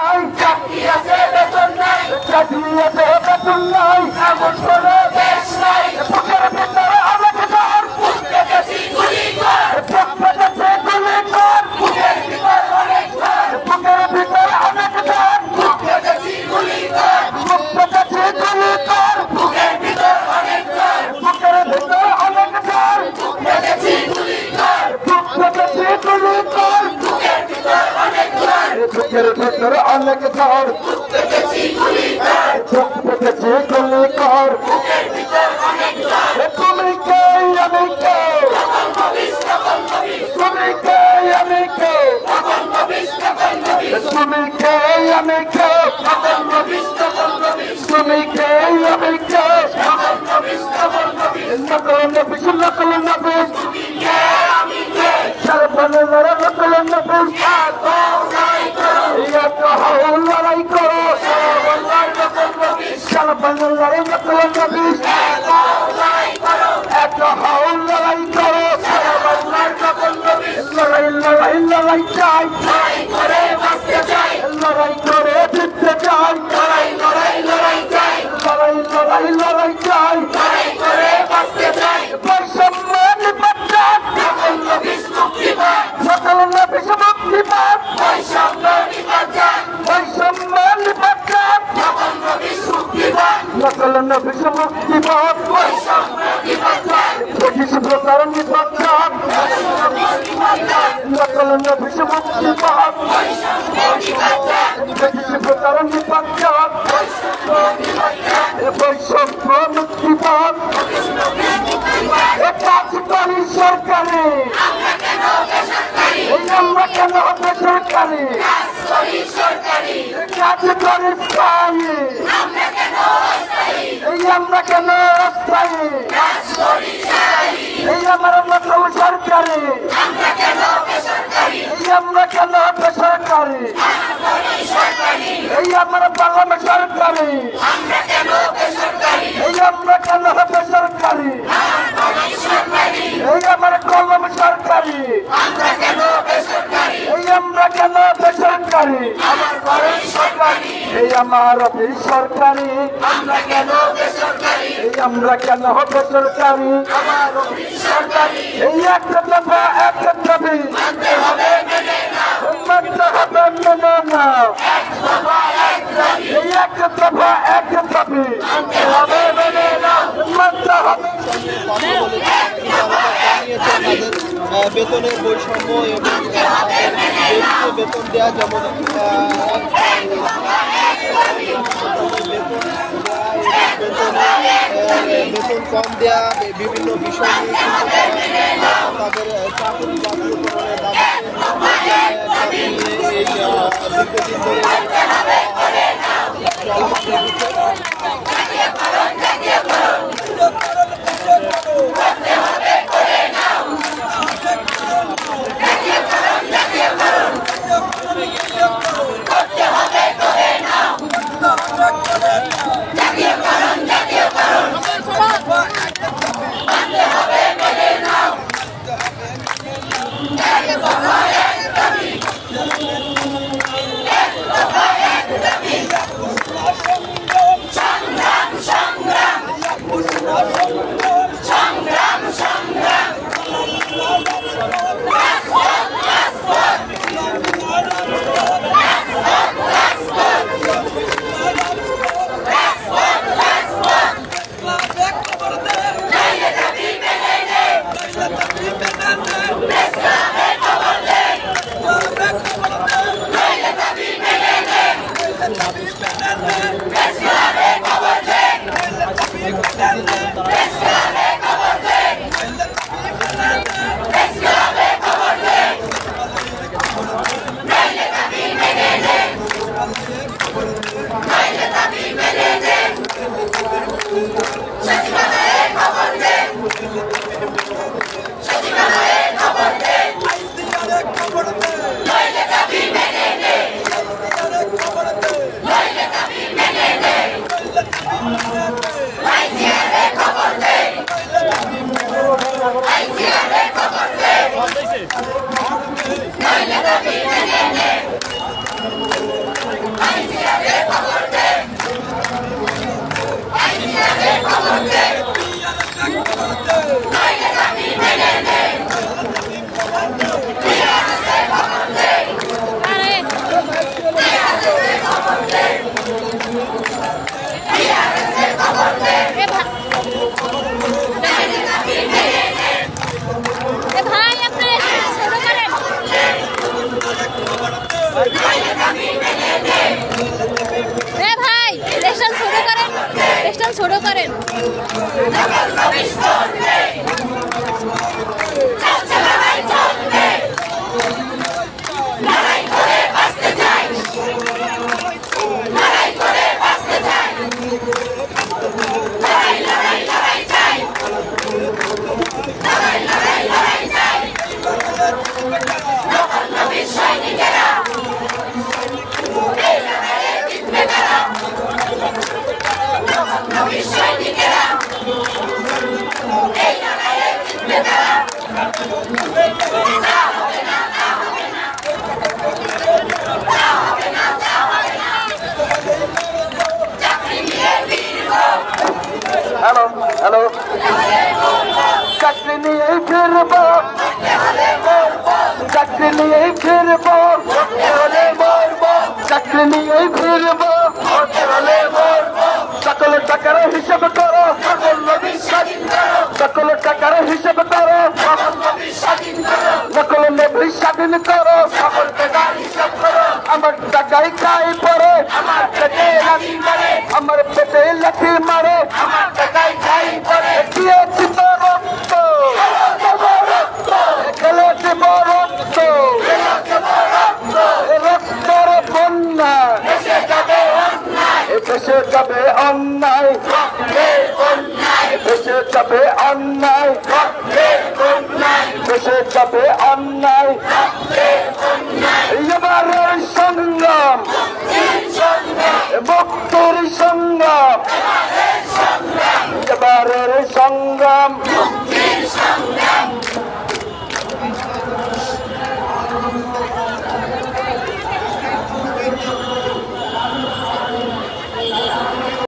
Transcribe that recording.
নাই, চাকরি আছে বেতন নাই, চাকরি আছে বেতন নাই, এমন কোন দেশ নাই। বুকের ভিতরে অনেক ঝড়, বুক পেতেছি গুলি কর, বুক পেতেছে গুলি কর, বুকের ভিতরে অনেক ঝড়, বুকের ভিতরে অনেক ঝড়, বুক পেতেছি গুলি কর, বুক পেতেছি গুলি কর, বুকের ভিতরে অনেক ঝড়, বুকের ভিতরে অনেক ঝড়, বুক পেতেছি গুলি কর, বুক পেতেছি গুলি কর, বুকের ভিতরে অনেক ঝড়, বুকের ভিতরে অনেক ঝড়, বুক পেতেছি গুলি কর, বুক পেতেছি গুলি কর, বুকের ভিতরে অনেক ঝড়। তুমি কে আমি কে, তুমি কে আমি কে, তুমি কে আমি কে, তুমি কে আমি কে, নকল নবিশ নকল নবিশ, সারপানে লড়া নকল নবিশ, এত হাউল লড়াই করো, সারপানে লড়া নকল নবিশ, এত হাউল লড়াই করো, লড়াই লড়াই লড়াই চাই, লড়াই করে জিততে চাই, লড়াই লড়াই লড়াই চাই, লড়াই লড়াই লড়াই চাই, লড়াই করে বাঁচতে চাই। বৈষম্য নিপাত, সকল নবিশ মুক্তিবাদ, সকল নবিশ মুক্তিবাদ, বৈষম্য নিপাত, বৈষম্য নিপাত, সকল নবিশ মুক্তিবাদ, সকল নবিশ মুক্তিবাদ, বৈষম্য নিপাত, ব্রিটিশ প্রতারণ নিপাত, সকল নবিশ মুক্তিবাদ, ব্রিটিশ প্রতারণ নিপাত, বৈষম্য মুক্তিবাদ। কাজ করি সরকারি, আমরা কেন বেসরকারি, কাজ করি স্থায়ী, এই আমরা কেন অস্থায়ী, এই আমার নকল সরকারি, এই আমরা কেন বেসরকারি, এই আমার বাংলা সরকারি, এই আমরা কেন বেসরকারি, এই আমার কলম সরকারি, এই আমরা কেন বেসরকারি, এই আমার অফিস সরকারি, এই আমরা কেন বেসরকারি, এই একটা দফা একটা দাবি মানতে হবে মেনে নাও, এই একটা দফা একটা দাবি মানতে হবে মেনে নাও, মানতে হবে। বেতনের বৈষম্য এবং বেতন দেওয়া, যেমন বেতন কম দেওয়া, বিভিন্ন বিষয় নিয়ে তাদের চাকরি বাতিলকরণের দাবি দীর্ঘদিন ধরে খবর দে হ্যালো চাকরি নিয়েই ফিরবো চাকরি নিয়েই ফিরবো চাকরি নিয়েই ফিরবো সকলের টাকার হিসেব করো সকলের টাকার হিসেব করো সকলের নেবি স্বাধীন করো আমার টাকাই খাই পরে আমার পেটে লাঠি মারে দিয়েছি তো রক্ত খেলেছি রক্ত রক্তর বন্যা দেশে যাবে অন্যায় দেশে যাবে অন্যায় দেশে যাবে অন্যায় এবারের সংগ্রাম মুক্তির সংগ্রাম এবারের সংগ্রাম